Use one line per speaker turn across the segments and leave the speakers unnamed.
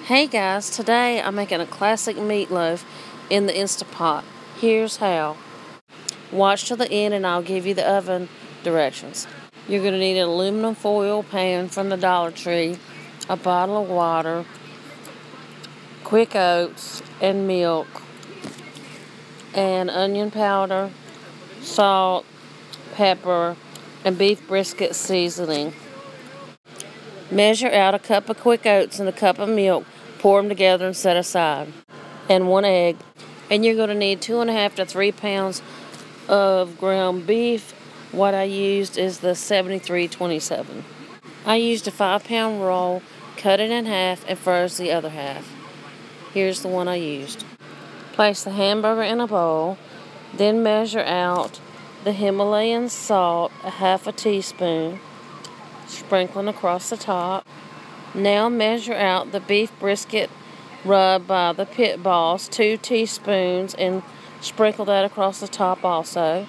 Hey guys, today I'm making a classic meatloaf in the Insta Pot. Here's how. Watch till the end and I'll give you the oven directions. You're going to need an aluminum foil pan from the Dollar Tree, a bottle of water, quick oats and milk, and onion powder, salt, pepper, and beef brisket seasoning. Measure out a cup of quick oats and a cup of milk. Pour them together and set aside. And 1 egg. And you're going to need 2.5 to 3 pounds of ground beef. What I used is the 7327. I used a 5-pound roll, cut it in half, and froze the other half. Here's the one I used. Place the hamburger in a bowl. Then measure out the Himalayan salt, a half a teaspoon, sprinkling across the top. Now measure out the beef brisket rub by the Pit Boss, 2 teaspoons, and sprinkle that across the top also.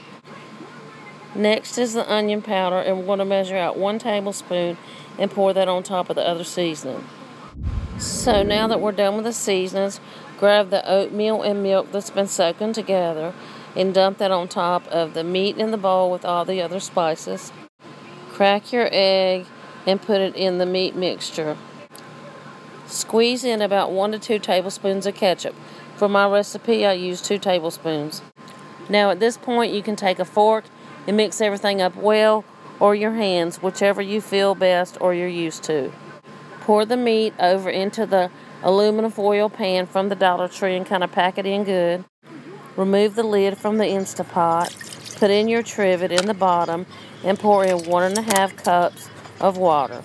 Next is the onion powder, and we're going to measure out 1 tablespoon and pour that on top of the other seasoning. So now that we're done with the seasonings, grab the oatmeal and milk that's been soaking together and dump that on top of the meat in the bowl with all the other spices. Crack your egg and put it in the meat mixture. Squeeze in about 1 to 2 tablespoons of ketchup. For my recipe, I use 2 tablespoons. Now at this point, you can take a fork and mix everything up well, or your hands, whichever you feel best or you're used to. Pour the meat over into the aluminum foil pan from the Dollar Tree and kind of pack it in good. Remove the lid from the Insta Pot. Put in your trivet in the bottom and pour in 1.5 cups of water.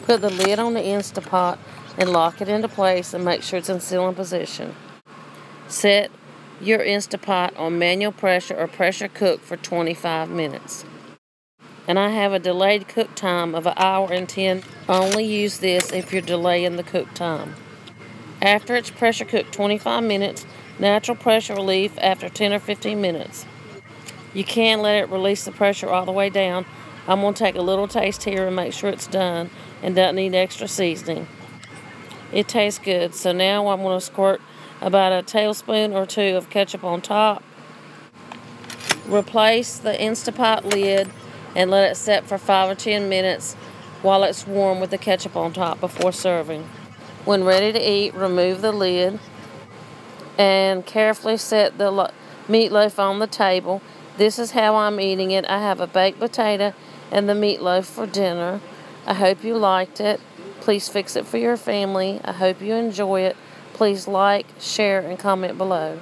Put the lid on the Insta Pot and lock it into place and make sure it's in sealing position. Set your Insta Pot on manual pressure or pressure cook for 25 minutes. And I have a delayed cook time of 1 hour and 10. Only use this if you're delaying the cook time. After it's pressure cooked 25 minutes, natural pressure relief after 10 or 15 minutes. You can let it release the pressure all the way down. I'm going to take a little taste here and make sure it's done and doesn't need extra seasoning. It tastes good, so now I'm going to squirt about a tablespoon or 2 of ketchup on top. Replace the Insta Pot lid and let it set for 5 or 10 minutes while it's warm with the ketchup on top before serving. When ready to eat, remove the lid and carefully set the meatloaf on the table. This is how I'm eating it. I have a baked potato and the meatloaf for dinner. I hope you liked it. Please fix it for your family. I hope you enjoy it. Please like, share, and comment below.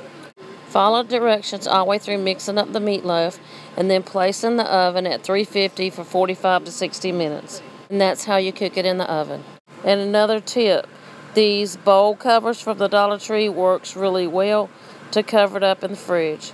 Follow directions all the way through mixing up the meatloaf and then place in the oven at 350 for 45 to 60 minutes. And that's how you cook it in the oven. And another tip, these bowl covers from the Dollar Tree works really well to cover it up in the fridge.